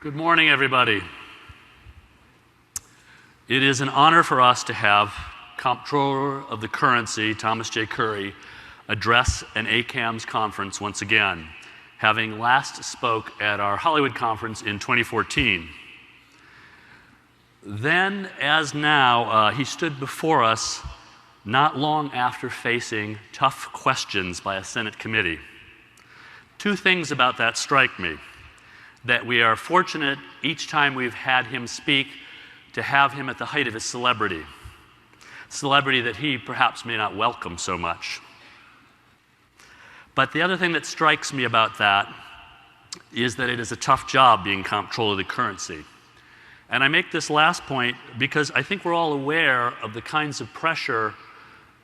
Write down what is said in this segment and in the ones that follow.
Good morning, everybody. It is an honor for us to have Comptroller of the Currency, Thomas J. Curry, address an ACAMS conference once again, having last spoke at our Hollywood conference in 2014. Then, as now, he stood before us not long after facing tough questions by a Senate committee. Two things about that strike me. That we are fortunate each time we've had him speak to have him at the height of his celebrity that he perhaps may not welcome so much. But the other thing that strikes me about that is that it is a tough job being Comptroller of the Currency. And I make this last point because I think we're all aware of the kinds of pressure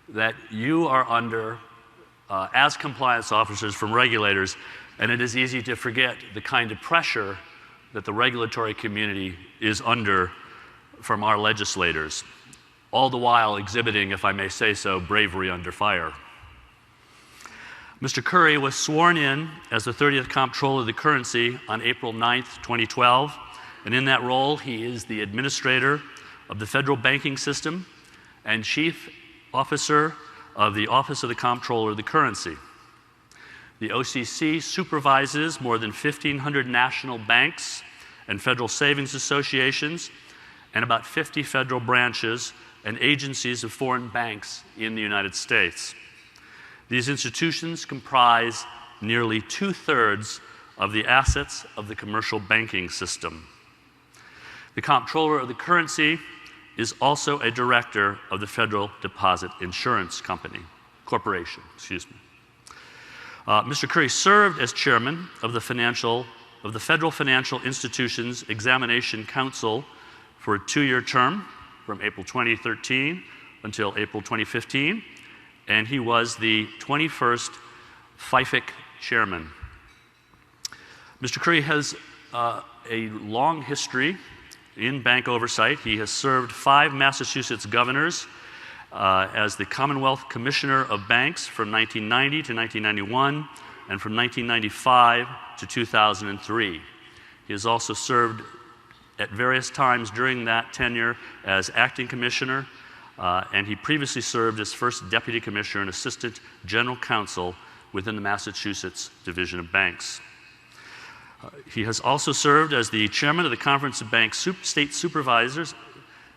that you are under as compliance officers from regulators, and it is easy to forget the kind of pressure that the regulatory community is under from our legislators, all the while exhibiting, if I may say so, bravery under fire. Mr. Curry was sworn in as the 30th Comptroller of the Currency on April 9th, 2012, and in that role he is the administrator of the federal banking system and chief officer of the Office of the Comptroller of the Currency. The OCC supervises more than 1,500 national banks and federal savings associations and about 50 federal branches and agencies of foreign banks in the United States. These institutions comprise nearly 2/3 of the assets of the commercial banking system. The Comptroller of the Currency is also a director of the Federal Deposit Insurance Corporation. Mr. Curry served as chairman of the Federal Financial Institutions Examination Council for a 2-year term from April 2013 until April 2015, and he was the 21st FIFIC chairman. Mr. Curry has a long history in bank oversight. He has served 5 Massachusetts governors as the Commonwealth Commissioner of Banks from 1990 to 1991 and from 1995 to 2003. He has also served at various times during that tenure as acting commissioner, and he previously served as first deputy commissioner and assistant general counsel within the Massachusetts Division of Banks. He has also served as the chairman of the Conference of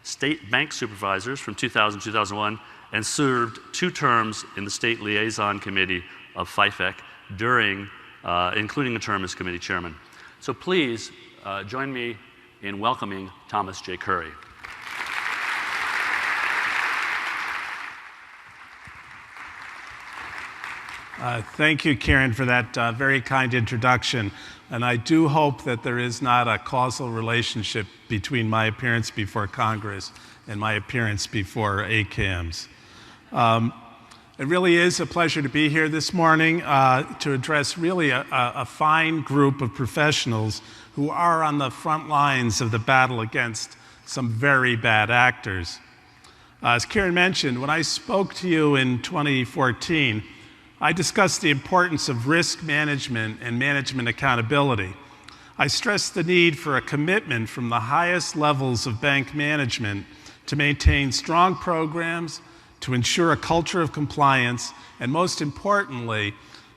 State Bank Supervisors from 2000 to 2001, and served 2 terms in the State Liaison Committee of FIFIC, including a term as committee chairman. So please join me in welcoming Thomas J. Curry. Thank you, Karen, for that very kind introduction. And I do hope that there is not a causal relationship between my appearance before Congress and my appearance before ACAMS. It really is a pleasure to be here this morning to address really a fine group of professionals who are on the front lines of the battle against some very bad actors. As Karen mentioned, when I spoke to you in 2014, I discussed the importance of risk management and management accountability. I stressed the need for a commitment from the highest levels of bank management to maintain strong programs, to ensure a culture of compliance, and most importantly,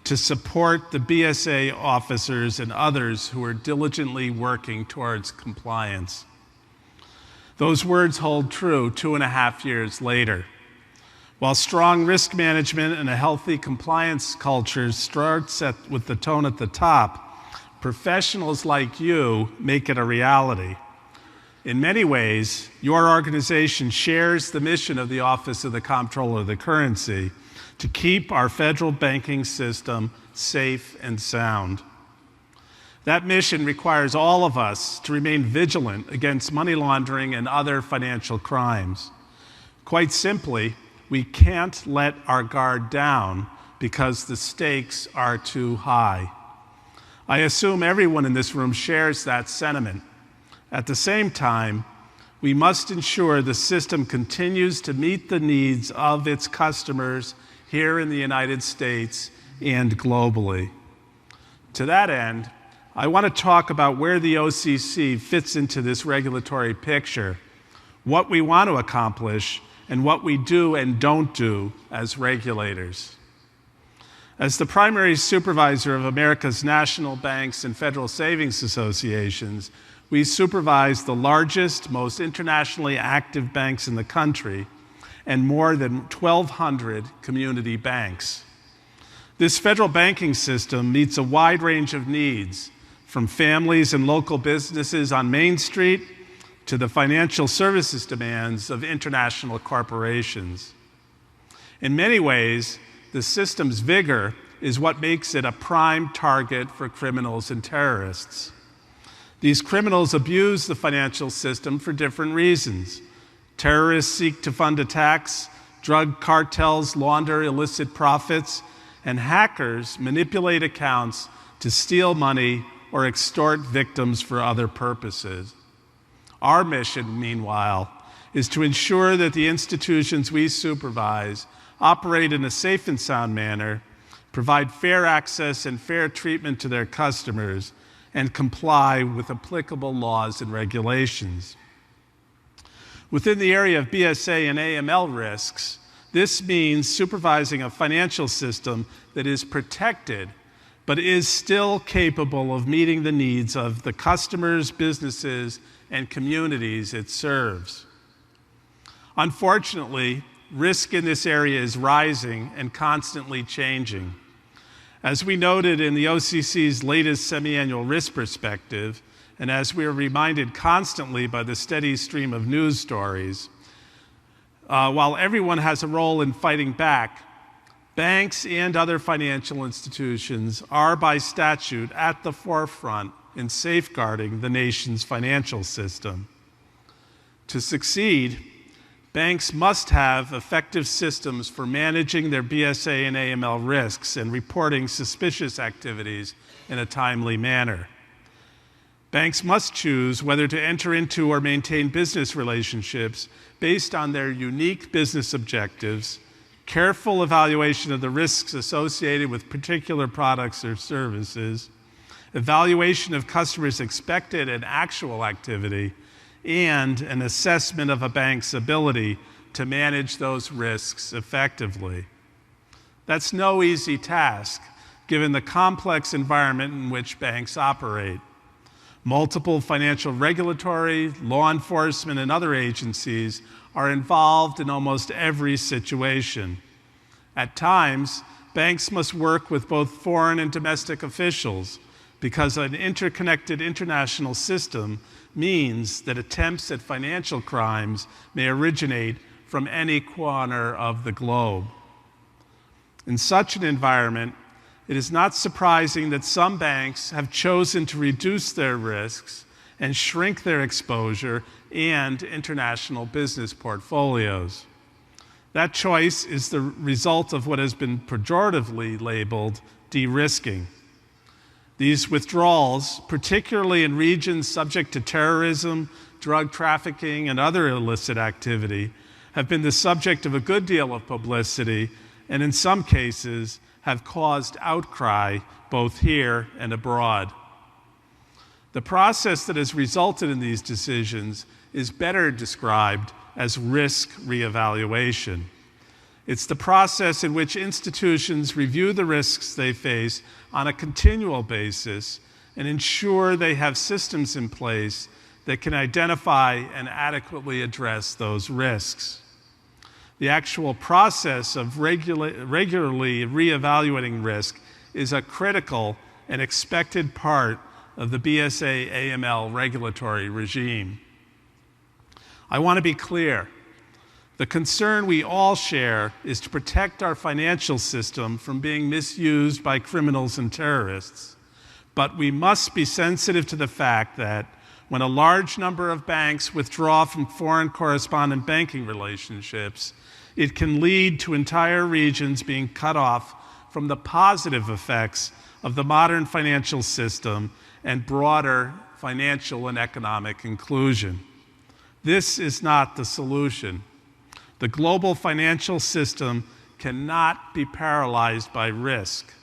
to support the BSA officers and others who are diligently working towards compliance. Those words hold true 2.5 years later. While strong risk management and a healthy compliance culture starts with the tone at the top, professionals like you make it a reality. In many ways, your organization shares the mission of the Office of the Comptroller of the Currency to keep our federal banking system safe and sound. That mission requires all of us to remain vigilant against money laundering and other financial crimes. Quite simply, we can't let our guard down because the stakes are too high. I assume everyone in this room shares that sentiment. At the same time, we must ensure the system continues to meet the needs of its customers here in the United States and globally. To that end, I want to talk about where the OCC fits into this regulatory picture, what we want to accomplish, and what we do and don't do as regulators. As the primary supervisor of America's national banks and federal savings associations, we supervise the largest, most internationally active banks in the country and more than 1,200 community banks. This federal banking system meets a wide range of needs, from families and local businesses on Main Street to the financial services demands of international corporations. In many ways, the system's vigor is what makes it a prime target for criminals and terrorists. These criminals abuse the financial system for different reasons. Terrorists seek to fund attacks, drug cartels launder illicit profits, and hackers manipulate accounts to steal money or extort victims for other purposes. Our mission, meanwhile, is to ensure that the institutions we supervise operate in a safe and sound manner, provide fair access and fair treatment to their customers, and comply with applicable laws and regulations. Within the area of BSA and AML risks, this means supervising a financial system that is protected but is still capable of meeting the needs of the customers, businesses, and communities it serves. Unfortunately, risk in this area is rising and constantly changing. As we noted in the OCC's latest semi-annual risk perspective, and as we are reminded constantly by the steady stream of news stories, while everyone has a role in fighting back, banks and other financial institutions are by statute at the forefront in safeguarding the nation's financial system. To succeed, banks must have effective systems for managing their BSA and AML risks and reporting suspicious activities in a timely manner. Banks must choose whether to enter into or maintain business relationships based on their unique business objectives, careful evaluation of the risks associated with particular products or services, evaluation of customers' expected and actual activity, and an assessment of a bank's ability to manage those risks effectively. That's no easy task, given the complex environment in which banks operate. Multiple financial regulatory, law enforcement, and other agencies are involved in almost every situation. At times, banks must work with both foreign and domestic officials because an interconnected international system means that attempts at financial crimes may originate from any corner of the globe. In such an environment, it is not surprising that some banks have chosen to reduce their risks and shrink their exposure and international business portfolios. That choice is the result of what has been pejoratively labeled derisking. These withdrawals, particularly in regions subject to terrorism, drug trafficking, and other illicit activity, have been the subject of a good deal of publicity and in some cases have caused outcry both here and abroad. The process that has resulted in these decisions is better described as risk reevaluation. It's the process in which institutions review the risks they face on a continual basis and ensure they have systems in place that can identify and adequately address those risks. The actual process of regularly reevaluating risk is a critical and expected part of the BSA AML regulatory regime. I want to be clear. The concern we all share is to protect our financial system from being misused by criminals and terrorists. But we must be sensitive to the fact that when a large number of banks withdraw from foreign correspondent banking relationships, it can lead to entire regions being cut off from the positive effects of the modern financial system and broader financial and economic inclusion. This is not the solution. The global financial system cannot be paralyzed by risk.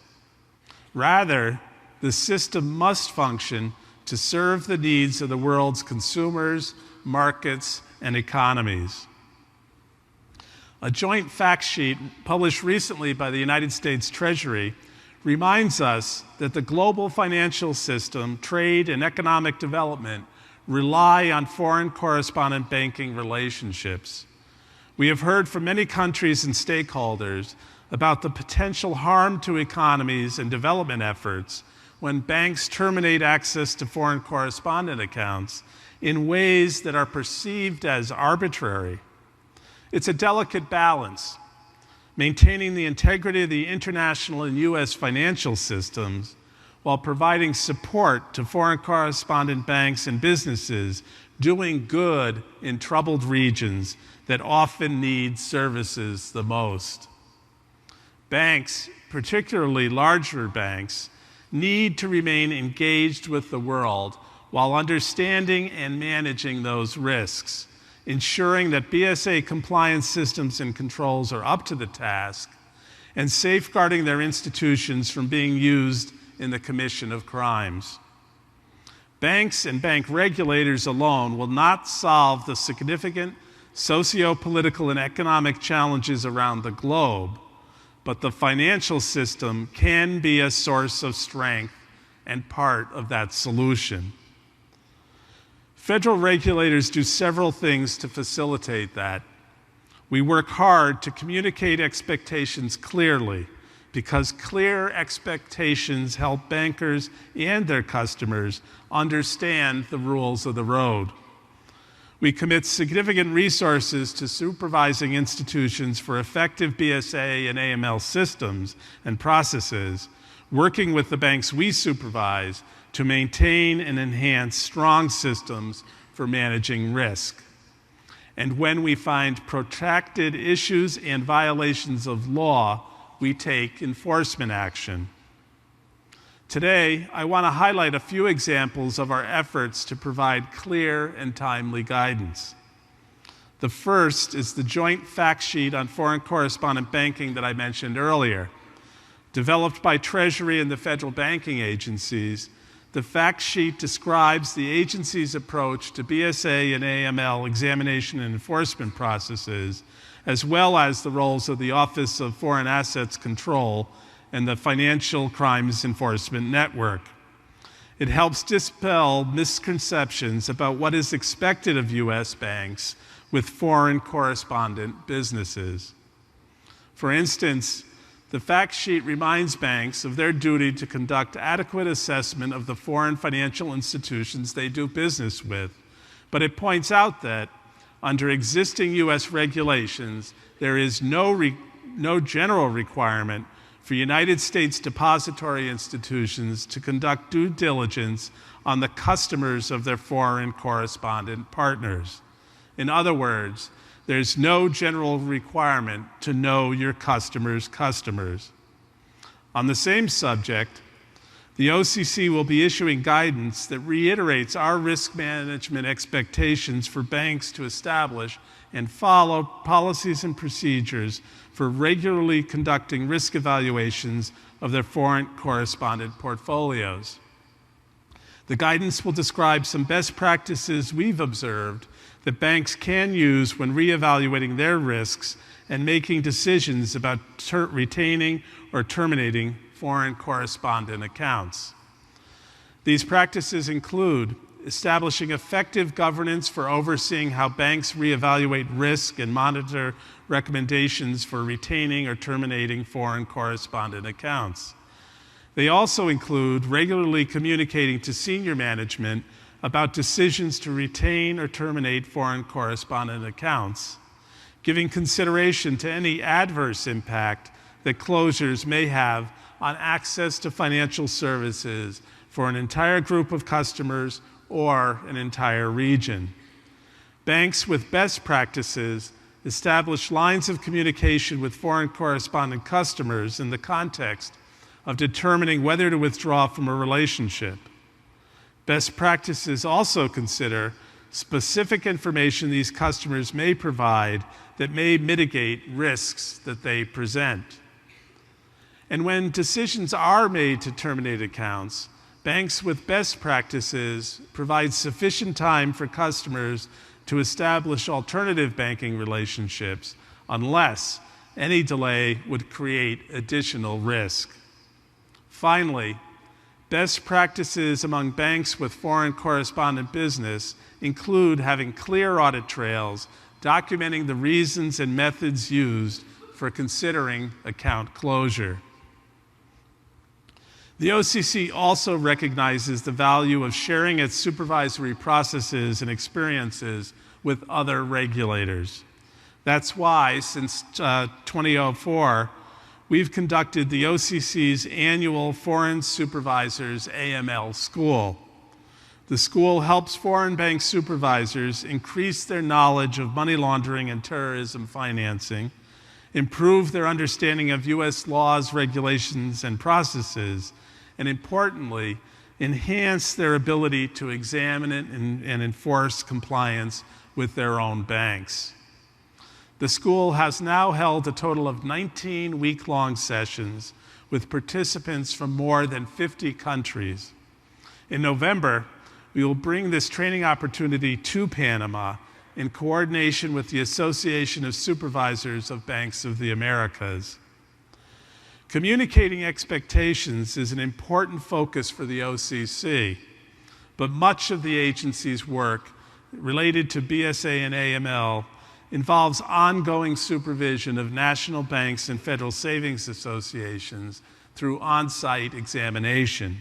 Rather, the system must function to serve the needs of the world's consumers, markets, and economies. A joint fact sheet published recently by the United States Treasury reminds us that the global financial system, trade, and economic development rely on foreign correspondent banking relationships. We have heard from many countries and stakeholders about the potential harm to economies and development efforts when banks terminate access to foreign correspondent accounts in ways that are perceived as arbitrary. It's a delicate balance, maintaining the integrity of the international and U.S. financial systems while providing support to foreign correspondent banks and businesses doing good in troubled regions that often need services the most. Banks, particularly larger banks, need to remain engaged with the world while understanding and managing those risks, ensuring that BSA compliance systems and controls are up to the task, and safeguarding their institutions from being used in the commission of crimes. Banks and bank regulators alone will not solve the significant socio-political and economic challenges around the globe, but the financial system can be a source of strength and part of that solution. Federal regulators do several things to facilitate that. We work hard to communicate expectations clearly, because clear expectations help bankers and their customers understand the rules of the road. We commit significant resources to supervising institutions for effective BSA and AML systems and processes, working with the banks we supervise to maintain and enhance strong systems for managing risk. And when we find protracted issues and violations of law, we take enforcement action. Today, I want to highlight a few examples of our efforts to provide clear and timely guidance. The first is the joint fact sheet on foreign correspondent banking that I mentioned earlier. Developed by Treasury and the federal banking agencies, the fact sheet describes the agency's approach to BSA and AML examination and enforcement processes, as well as the roles of the Office of Foreign Assets Control and the Financial Crimes Enforcement Network. It helps dispel misconceptions about what is expected of U.S. banks with foreign correspondent businesses. For instance, the fact sheet reminds banks of their duty to conduct adequate assessment of the foreign financial institutions they do business with, but it points out that under existing U.S. regulations, there is no general requirement for United States depository institutions to conduct due diligence on the customers of their foreign correspondent partners. In other words, there's no general requirement to know your customer's customers. On the same subject, the OCC will be issuing guidance that reiterates our risk management expectations for banks to establish and follow policies and procedures for regularly conducting risk evaluations of their foreign correspondent portfolios. The guidance will describe some best practices we've observed that banks can use when reevaluating their risks and making decisions about retaining or terminating foreign correspondent accounts. These practices include establishing effective governance for overseeing how banks reevaluate risk and monitor recommendations for retaining or terminating foreign correspondent accounts. They also include regularly communicating to senior management about decisions to retain or terminate foreign correspondent accounts, giving consideration to any adverse impact that closures may have on access to financial services for an entire group of customers or an entire region. Banks with best practices establish lines of communication with foreign correspondent customers in the context of determining whether to withdraw from a relationship. Best practices also consider specific information these customers may provide that may mitigate risks that they present. And when decisions are made to terminate accounts, banks with best practices provide sufficient time for customers to establish alternative banking relationships unless any delay would create additional risk. Finally, best practices among banks with foreign correspondent business include having clear audit trails documenting the reasons and methods used for considering account closure. The OCC also recognizes the value of sharing its supervisory processes and experiences with other regulators. That's why, since 2004, we've conducted the OCC's annual Foreign Supervisors AML School. The school helps foreign bank supervisors increase their knowledge of money laundering and terrorism financing, improve their understanding of U.S. laws, regulations, and processes, and importantly, enhance their ability to examine and enforce compliance with their own banks. The school has now held a total of 19 week-long sessions with participants from more than 50 countries. In November, we will bring this training opportunity to Panama in coordination with the Association of Supervisors of Banks of the Americas. Communicating expectations is an important focus for the OCC, but much of the agency's work related to BSA and AML involves ongoing supervision of national banks and federal savings associations through on-site examination.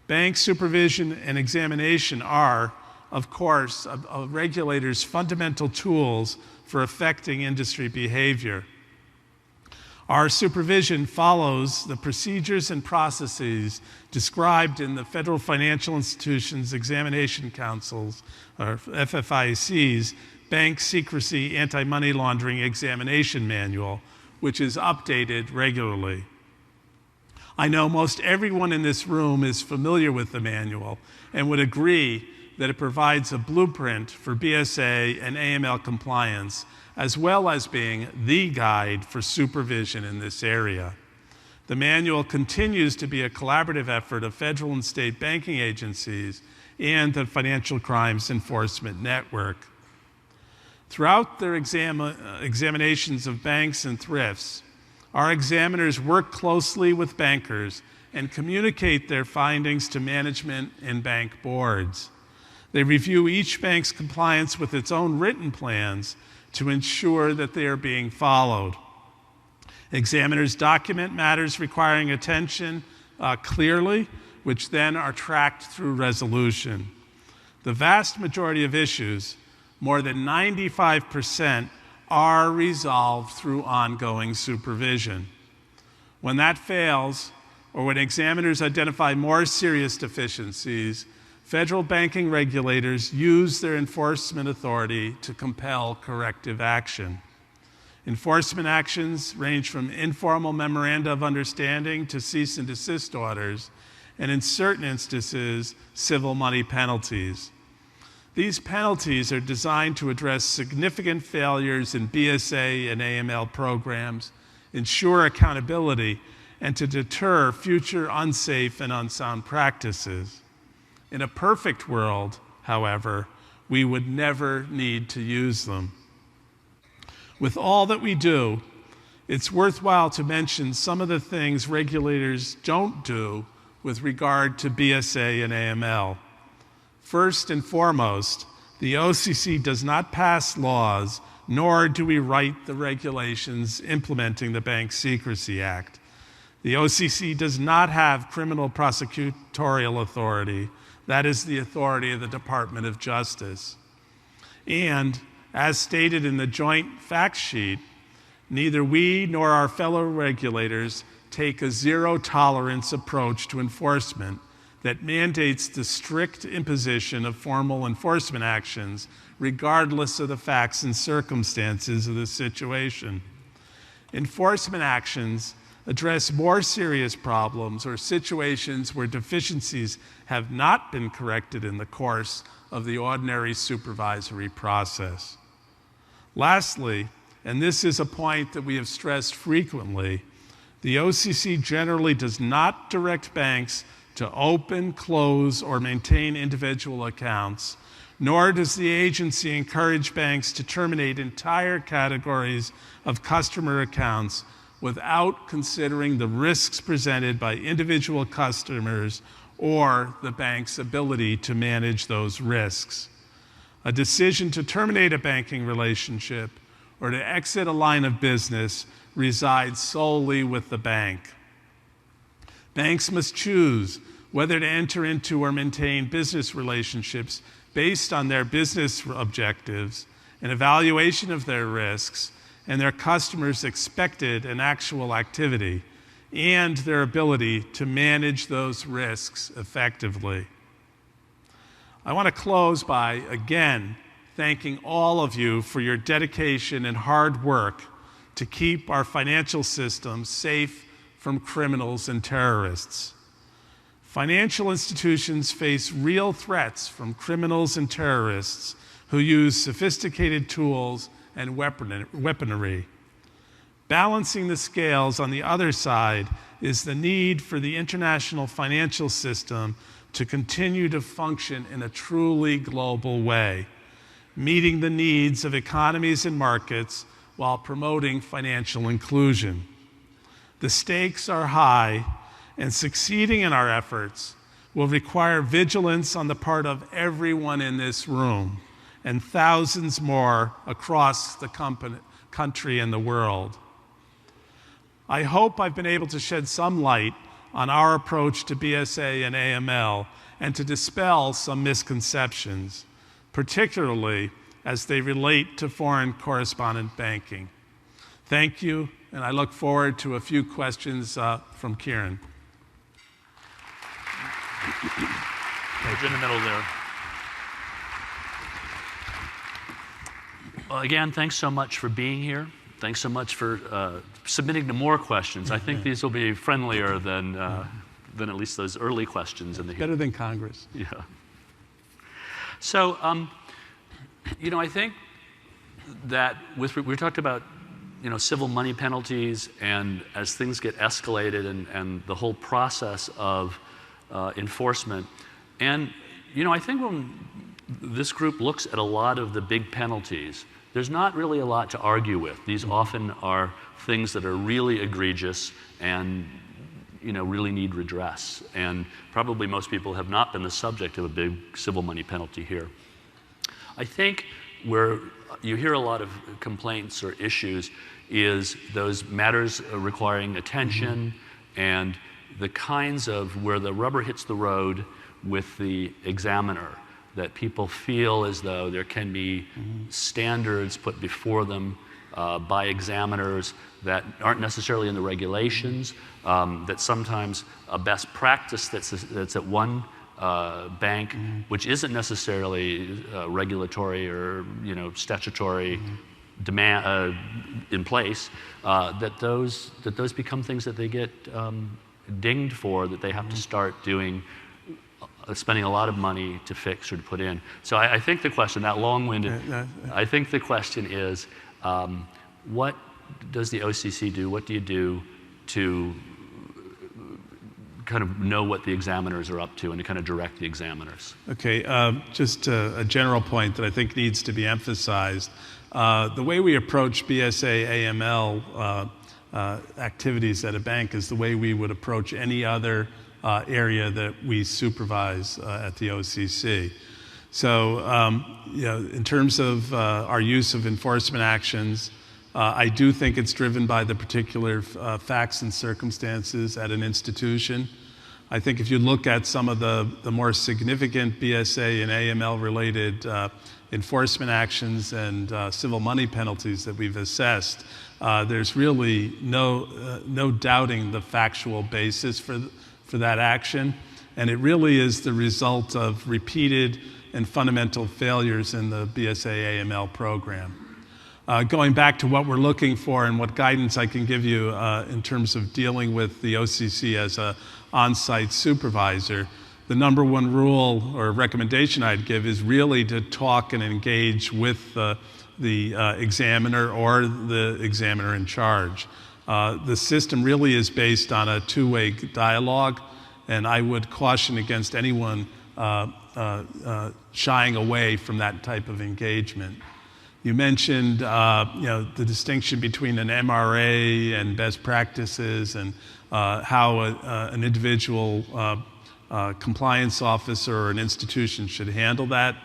Bank supervision and examination are, of course, a regulator's fundamental tools for affecting industry behavior. Our supervision follows the procedures and processes described in the Federal Financial Institutions Examination Council's, or FFIC's, Bank Secrecy Anti-Money Laundering Examination Manual, which is updated regularly. I know most everyone in this room is familiar with the manual and would agree that it provides a blueprint for BSA and AML compliance, as well as being the guide for supervision in this area. The manual continues to be a collaborative effort of federal and state banking agencies and the Financial Crimes Enforcement Network. Throughout their examinations of banks and thrifts, our examiners work closely with bankers and communicate their findings to management and bank boards. They review each bank's compliance with its own written plans to ensure that they are being followed. Examiners document matters requiring attention clearly, which then are tracked through resolution. The vast majority of issues, more than 95%, are resolved through ongoing supervision. When that fails, or when examiners identify more serious deficiencies, federal banking regulators use their enforcement authority to compel corrective action. Enforcement actions range from informal memoranda of understanding to cease and desist orders, and in certain instances, civil money penalties. These penalties are designed to address significant failures in BSA and AML programs, ensure accountability, and to deter future unsafe and unsound practices. In a perfect world, however, we would never need to use them. With all that we do, it's worthwhile to mention some of the things regulators don't do with regard to BSA and AML. First and foremost, the OCC does not pass laws, nor do we write the regulations implementing the Bank Secrecy Act. The OCC does not have criminal prosecutorial authority. That is the authority of the Department of Justice. And, as stated in the joint fact sheet, neither we nor our fellow regulators take a zero-tolerance approach to enforcement that mandates the strict imposition of formal enforcement actions regardless of the facts and circumstances of the situation. Enforcement actions address more serious problems or situations where deficiencies have not been corrected in the course of the ordinary supervisory process. Lastly, and this is a point that we have stressed frequently, The OCC generally does not direct banks to open, close, or maintain individual accounts, nor does the agency encourage banks to terminate entire categories of customer accounts without considering the risks presented by individual customers or the bank's ability to manage those risks. A decision to terminate a banking relationship or to exit a line of business resides solely with the bank. Banks must choose whether to enter into or maintain business relationships based on their business objectives, an evaluation of their risks, and their customers' expected and actual activity, and their ability to manage those risks effectively. I want to close by, again, thanking all of you for your dedication and hard work to keep our financial system safe from criminals and terrorists. Financial institutions face real threats from criminals and terrorists who use sophisticated tools and weaponry. Balancing the scales on the other side is the need for the international financial system to continue to function in a truly global way, meeting the needs of economies and markets while promoting financial inclusion. The stakes are high, and succeeding in our efforts will require vigilance on the part of everyone in this room and thousands more across the country and the world. I hope I've been able to shed some light on our approach to BSA and AML and to dispel some misconceptions, particularly as they relate to foreign correspondent banking. Thank you, and I look forward to a few questions from Kieran. Right in the middle there. Well, again, thanks so much for being here. Thanks so much for submitting to more questions. I think these will be friendlier than at least those early questions in the Better than Congress. Yeah. So, you know, I think that we talked about, you know, civil money penalties, and as things get escalated and the whole process of enforcement. And, you know, I think when this group looks at a lot of the big penalties, there's not really a lot to argue with. These often are things that are really egregious and, you know, really need redress. And probably most people have not been the subject of a big civil money penalty here. I think where you hear a lot of complaints or issues is those matters requiring attention and the kinds of where the rubber hits the road with the examiner, that people feel as though there can be standards put before them by examiners that aren't necessarily in the regulations, that sometimes a best practice that's at one bank, which isn't necessarily regulatory or, you know, statutory demand in place, that those become things that they get dinged for, that they have to start doing, spending a lot of money to fix or to put in. So I think the question, that long-winded, I think the question is, what does the OCC do? What do you do to kind of know what the examiners are up to and to kind of direct the examiners? Okay, just a general point that I think needs to be emphasized. The way we approach BSA AML activities at a bank is the way we would approach any other area that we supervise at the OCC. So, you know, in terms of our use of enforcement actions, I do think it's driven by the particular facts and circumstances at an institution. I think if you look at some of the more significant BSA and AML related enforcement actions and civil money penalties that we've assessed, there's really no doubting the factual basis for that action. And it really is the result of repeated and fundamental failures in the BSA AML program. Going back to what we're looking for and what guidance I can give you in terms of dealing with the OCC as an on-site supervisor, the number one rule or recommendation I'd give is really to talk and engage with the examiner or the examiner in charge. The system really is based on a two-way dialogue, and I would caution against anyone shying away from that type of engagement. You mentioned the distinction between an MRA and best practices, and how an individual compliance officer or an institution should handle that.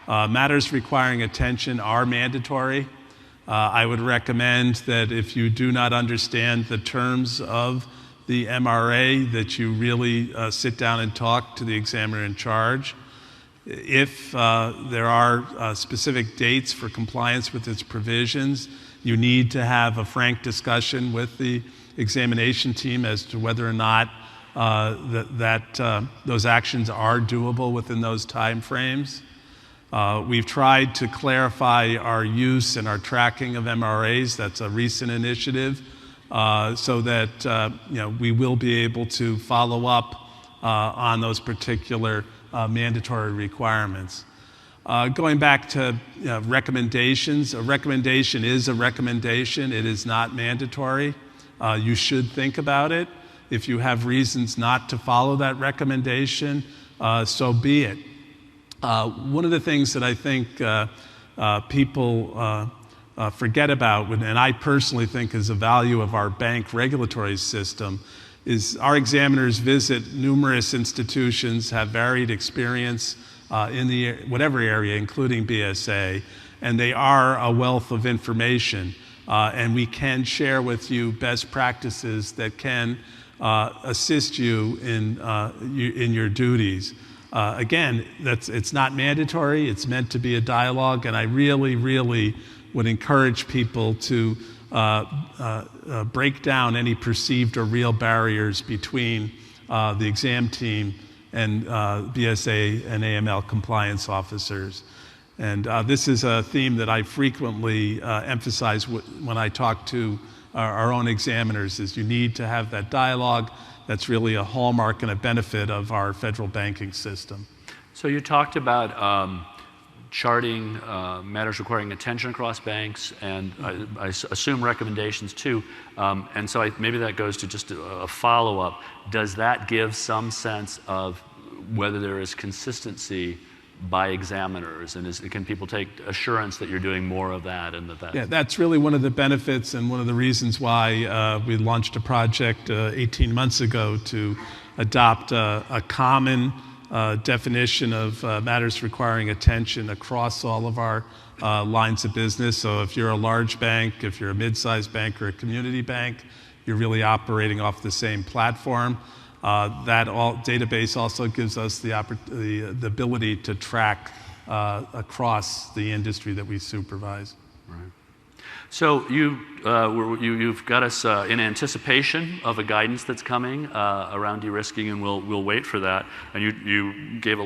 Matters requiring attention are mandatory. I would recommend that if you do not understand the terms of the MRA, that you really sit down and talk to the examiner in charge. If there are specific dates for compliance with its provisions, you need to have a frank discussion with the examination team as to whether or not those actions are doable within those time frames. We've tried to clarify our use and our tracking of MRAs. That's a recent initiative, so that we will be able to follow up on those particular mandatory requirements. Going back to recommendations, a recommendation is a recommendation. It is not mandatory. You should think about it. If you have reasons not to follow that recommendation, so be it. One of the things that I think people forget about, and I personally think is a value of our bank regulatory system, is our examiners visit numerous institutions, have varied experience in whatever area, including BSA, and they are a wealth of information. And we can share with you best practices that can assist you in your duties. Again, it's not mandatory. It's meant to be a dialogue, and I really, really would encourage people to break down any perceived or real barriers between the exam team and BSA and AML compliance officers. And this is a theme that I frequently emphasize when I talk to our own examiners, is you need to have that dialogue. That's really a hallmark and a benefit of our federal banking system. So you talked about charting matters requiring attention across banks, and I assume recommendations too. And so maybe that goes to just a follow-up. Does that give some sense of whether there is consistency by examiners, and can people take assurance that you're doing more of that, and that? Yeah, that's really one of the benefits and one of the reasons why we launched a project 18 months ago to adopt a common definition of matters requiring attention across all of our lines of business. So if you're a large bank, if you're a mid-sized bank or a community bank, you're really operating off the same platform. That database also gives us the ability to track across the industry that we supervise. Right. So you've got us in anticipation of a guidance that's coming around derisking, and we'll wait for that. And you gave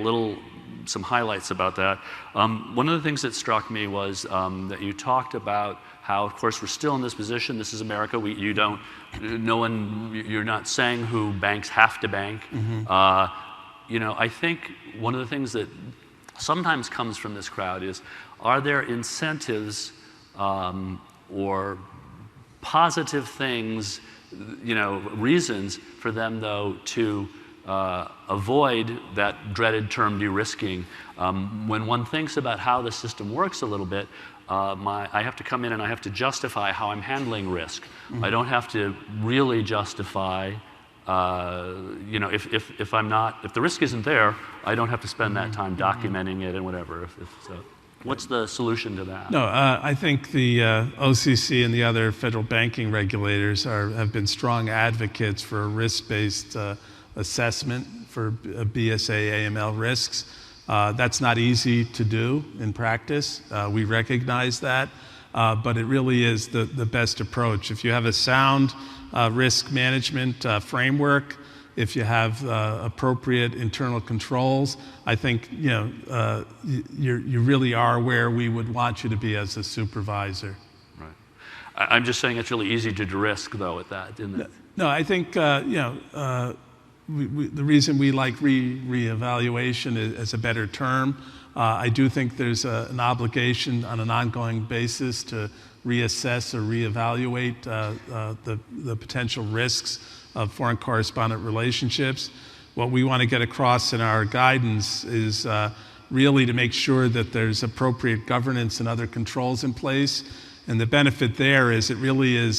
some highlights about that. One of the things that struck me was that you talked about how, of course, we're still in this position. This is America. You're not saying who banks have to bank. Mm-hmm. I think one of the things that sometimes comes from this crowd is, are there incentives or positive things, reasons for them, though, to avoid that dreaded term derisking? When one thinks about how the system works a little bit, I have to come in and I have to justify how I'm handling risk. Mm-hmm. I don't have to really justify, if the risk isn't there, I don't have to spend that time documenting it and whatever. What's the solution to that? No, I think the OCC and the other federal banking regulators have been strong advocates for a risk-based assessment for BSA AML risks. That's not easy to do in practice. We recognize that, but it really is the best approach. If you have a sound risk management framework, if you have appropriate internal controls, I think you really are where we would want you to be as a supervisor. Right. I'm just saying it's really easy to derisk, though, at that, isn't it? No, I think the reason we like reevaluation as a better term, I do think there's an obligation on an ongoing basis to reassess or reevaluate the potential risks of foreign correspondent relationships. What we want to get across in our guidance is really to make sure that there's appropriate governance and other controls in place. And the benefit there is it really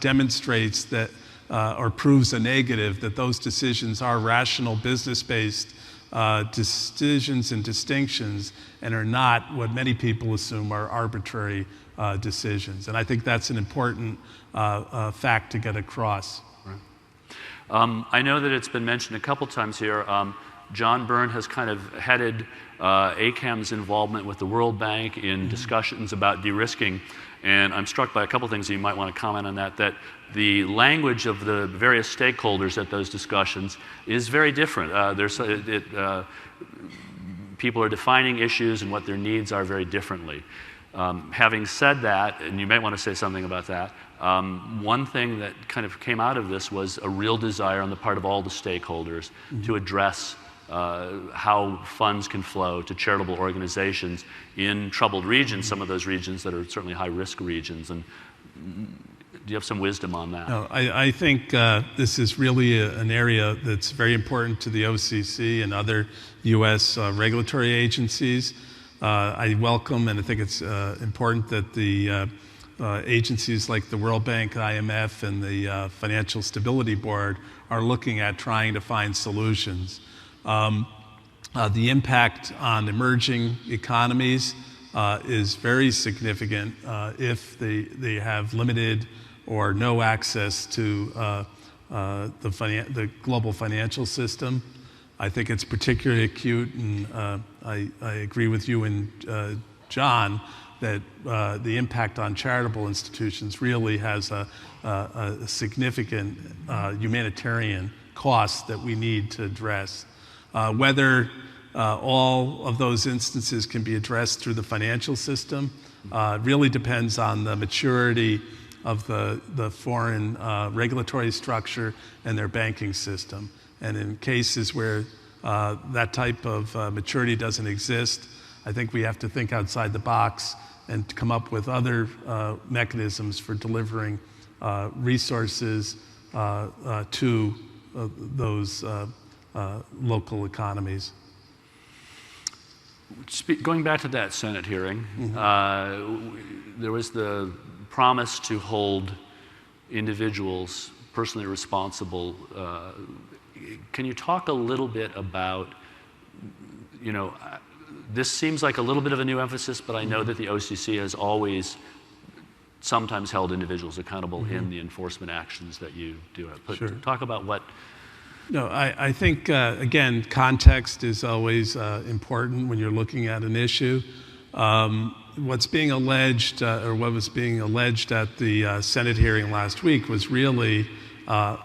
demonstrates that or proves a negative that those decisions are rational, business-based decisions and distinctions, and are not what many people assume are arbitrary decisions. And I think that's an important fact to get across. Right. I know that it's been mentioned a couple times here. John Byrne has kind of headed ACAMS' involvement with the World Bank in discussions about derisking. And I'm struck by a couple things that you might want to comment on that the language of the various stakeholders at those discussions is very different. People are defining issues and what their needs are very differently. Having said that, and you may want to say something about that, one thing that kind of came out of this was a real desire on the part of all the stakeholders to address how funds can flow to charitable organizations in troubled regions, some of those regions that are certainly high-risk regions. And do you have some wisdom on that? No, I think this is really an area that's very important to the OCC and other U.S. Regulatory agencies. I welcome, and I think it's important that the agencies like the World Bank, IMF, and the Financial Stability Board are looking at trying to find solutions. The impact on emerging economies is very significant if they have limited or no access to the global financial system. I think it's particularly acute, and I agree with you and John that the impact on charitable institutions really has a significant humanitarian cost that we need to address. Whether all of those instances can be addressed through the financial system really depends on the maturity of the foreign regulatory structure and their banking system. And in cases where that type of maturity doesn't exist, I think we have to think outside the box and come up with other mechanisms for delivering resources to those local economies. Going back to that Senate hearing, there was the promise to hold individuals personally responsible. Can you talk a little bit about, this seems like a little bit of a new emphasis, but I know that the OCC has always sometimes held individuals accountable in the enforcement actions that you do. But Sure. Talk about what. No, I think, again, context is always important when you're looking at an issue. What's being alleged, or what was being alleged at the Senate hearing last week was really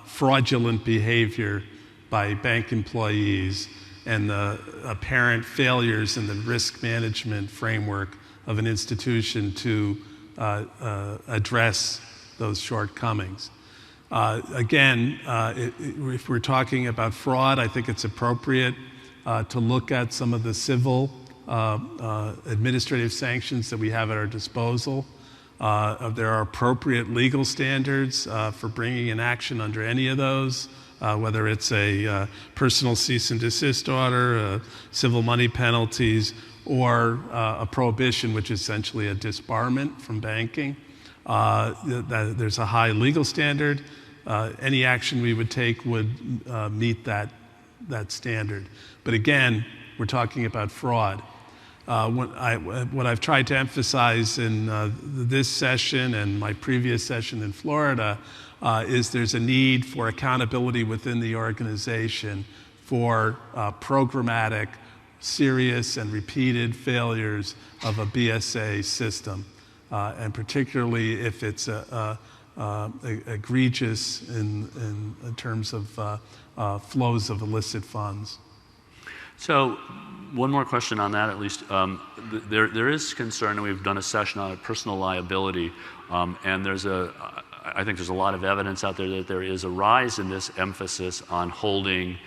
fraudulent behavior by bank employees and the apparent failures in the risk management framework of an institution to address those shortcomings. Again, if we're talking about fraud, I think it's appropriate to look at some of the civil administrative sanctions that we have at our disposal. There are appropriate legal standards for bringing an action under any of those, whether it's a personal cease and desist order, civil money penalties, or a prohibition, which is essentially a disbarment from banking. There's a high legal standard. Any action we would take would meet that standard. But again, we're talking about fraud. What I've tried to emphasize in this session and my previous session in Florida is there's a need for accountability within the organization for programmatic, serious, and repeated failures of a BSA system, and particularly if it's egregious in terms of flows of illicit funds. So one more question on that, at least. There is concern, and we've done a session on it, personal liability, and I think there's a lot of evidence out there that there is a rise in this emphasis on holding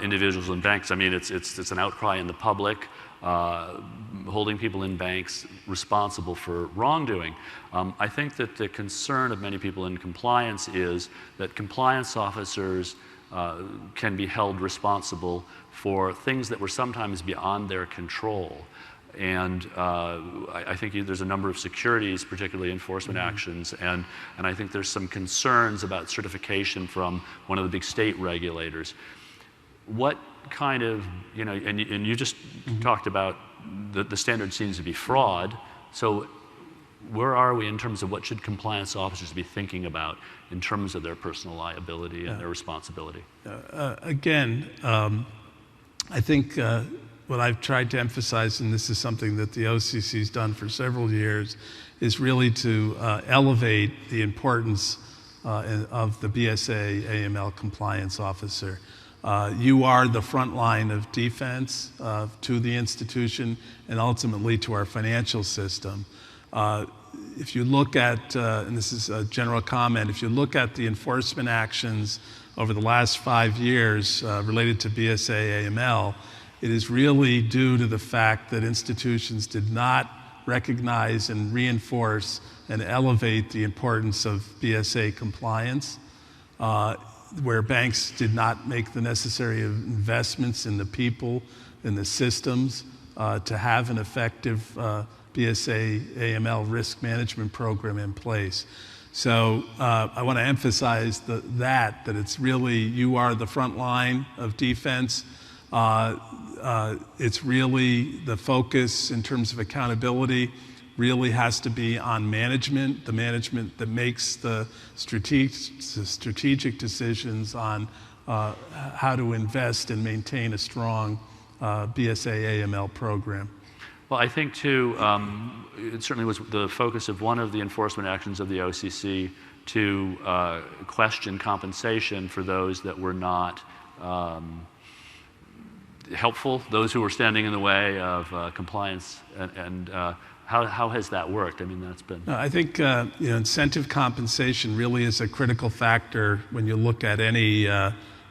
individuals and banks. I mean, it's an outcry in the public. holding people in banks responsible for wrongdoing. I think that the concern of many people in compliance is that compliance officers can be held responsible for things that were sometimes beyond their control. And I think there's a number of securities, particularly enforcement actions, and I think there's some concerns about certification from one of the big state regulators. What kind of, and you just talked about the standard seems to be fraud, so where are we in terms of what should compliance officers be thinking about in terms of their personal liability and their responsibility? Again, I think what I've tried to emphasize, and this is something that the OCC's done for several years, is really to elevate the importance of the BSA AML compliance officer. You are the front line of defense to the institution and ultimately to our financial system. If you look at, and this is a general comment, if you look at the enforcement actions over the last 5 years related to BSA AML, it is really due to the fact that institutions did not recognize and reinforce and elevate the importance of BSA compliance, where banks did not make the necessary investments in the people, in the systems, to have an effective BSA AML risk management program in place. So I want to emphasize that it's really, you are the front line of defense. It's really the focus in terms of accountability really has to be on management, the management that makes the strategic decisions on how to invest and maintain a strong BSA AML program. Well, I think too, it certainly was the focus of one of the enforcement actions of the OCC to question compensation for those that were not helpful, those who were standing in the way of compliance, and how has that worked? I mean, that's been... I think incentive compensation really is a critical factor when you look at any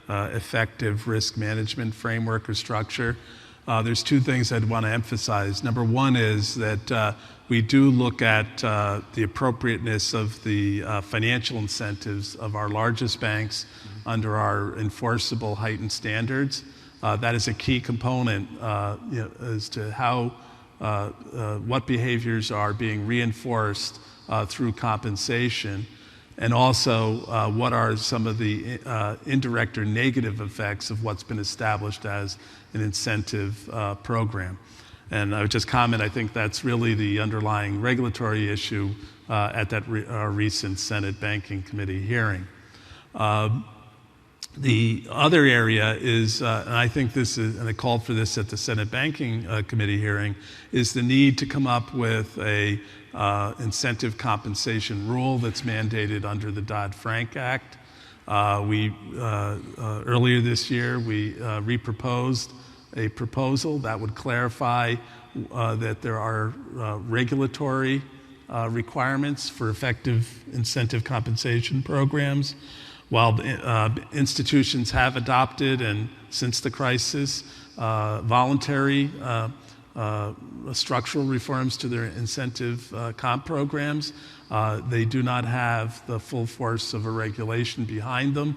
effective risk management framework or structure. There's two things I'd want to emphasize. Number one is that we do look at the appropriateness of the financial incentives of our largest banks under our enforceable heightened standards. That is a key component as to how what behaviors are being reinforced through compensation, and also what are some of the indirect or negative effects of what's been established as an incentive program. And I would just comment, I think that's really the underlying regulatory issue at that recent Senate Banking Committee hearing. The other area is, and I think this is, and I called for this at the Senate Banking Committee hearing, is the need to come up with a incentive compensation rule that's mandated under the Dodd-Frank Act. Earlier this year, we reproposed a proposal that would clarify that there are regulatory requirements for effective incentive compensation programs. While institutions have adopted, and since the crisis, voluntary structural reforms to their incentive comp programs, they do not have the full force of a regulation behind them.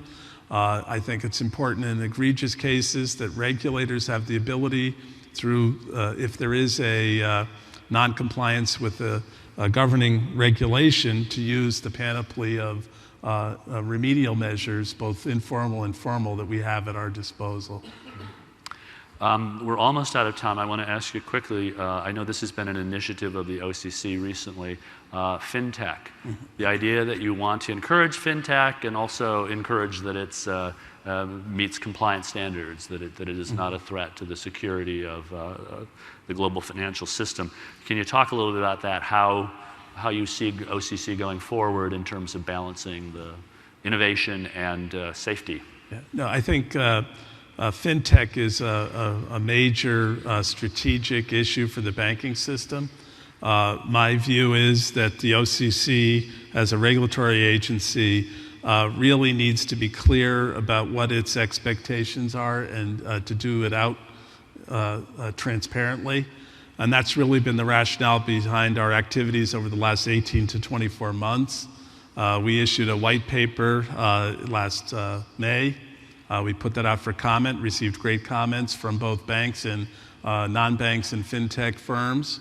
I think it's important in egregious cases that regulators have the ability through, if there is a non-compliance with a governing regulation, to use the panoply of remedial measures, both informal and formal, that we have at our disposal. We're almost out of time. I want to ask you quickly, I know this has been an initiative of the OCC recently, fintech. The idea that you want to encourage fintech and also encourage that it meets compliance standards, that it is not a threat to the security of the global financial system. Can you talk a little bit about that, how you see OCC going forward in terms of balancing the innovation and safety? Yeah. No, I think fintech is a major strategic issue for the banking system. My view is that the OCC, as a regulatory agency, really needs to be clear about what its expectations are, and to do it transparently. And that's really been the rationale behind our activities over the last 18 to 24 months. We issued a white paper last May. We put that out for comment, received great comments from both banks and non-banks and fintech firms.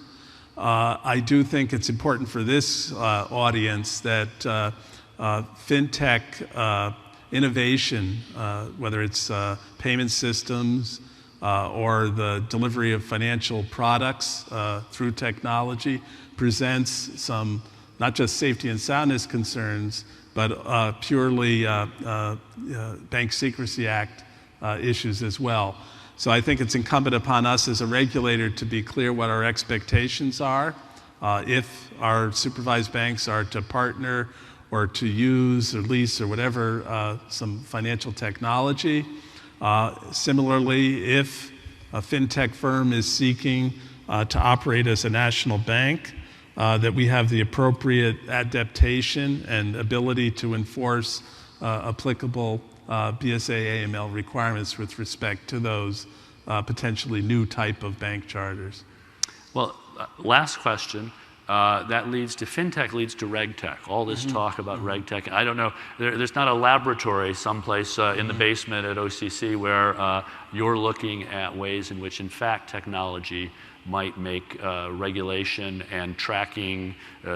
I do think it's important for this audience that fintech innovation, whether it's payment systems or the delivery of financial products through technology, presents some not just safety and soundness concerns, but purely Bank Secrecy Act issues as well. So I think it's incumbent upon us as a regulator to be clear what our expectations are. If our supervised banks are to partner or to use or lease or whatever some financial technology. Similarly, if a fintech firm is seeking to operate as a national bank, that we have the appropriate adaptation and ability to enforce applicable BSA AML requirements with respect to those potentially new type of bank charters. Well, last question. That leads to fintech, leads to RegTech. All this talk about RegTech. I don't know. There's not a laboratory someplace in the basement at OCC where you're looking at ways in which, in fact, technology might make regulation and tracking,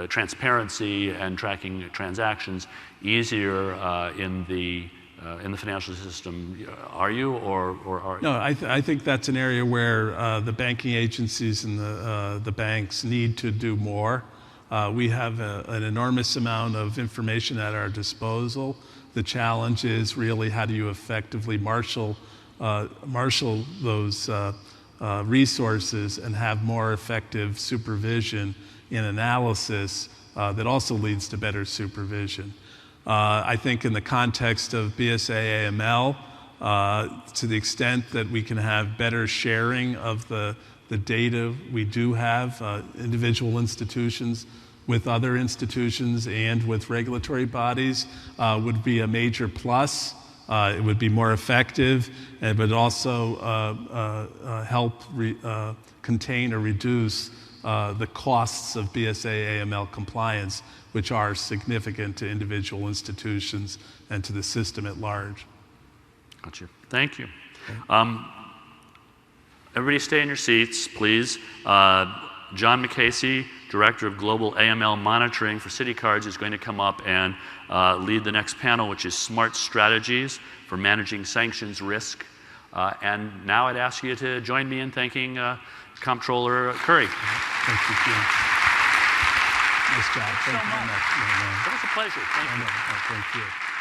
transparency and tracking transactions easier in the financial system. Are you, or are you? No, I think that's an area where the banking agencies and the banks need to do more. We have an enormous amount of information at our disposal. The challenge is really how do you effectively marshal those resources and have more effective supervision and analysis that also leads to better supervision. I think in the context of BSA AML, to the extent that we can have better sharing of the data we do have, individual institutions with other institutions and with regulatory bodies, would be a major plus. It would be more effective, and would also help contain or reduce the costs of BSA AML compliance, which are significant to individual institutions and to the system at large. Gotcha. Thank you. Everybody stay in your seats, please. John McCasey, Director of Global AML Monitoring for Citi Cards, is going to come up and lead the next panel, which is Smart Strategies for Managing Sanctions Risk. And now I'd ask you to join me in thanking Comptroller Curry. Thank you, Jim. Nice job. Thank you very much. It was a pleasure. Thank you. Thank you.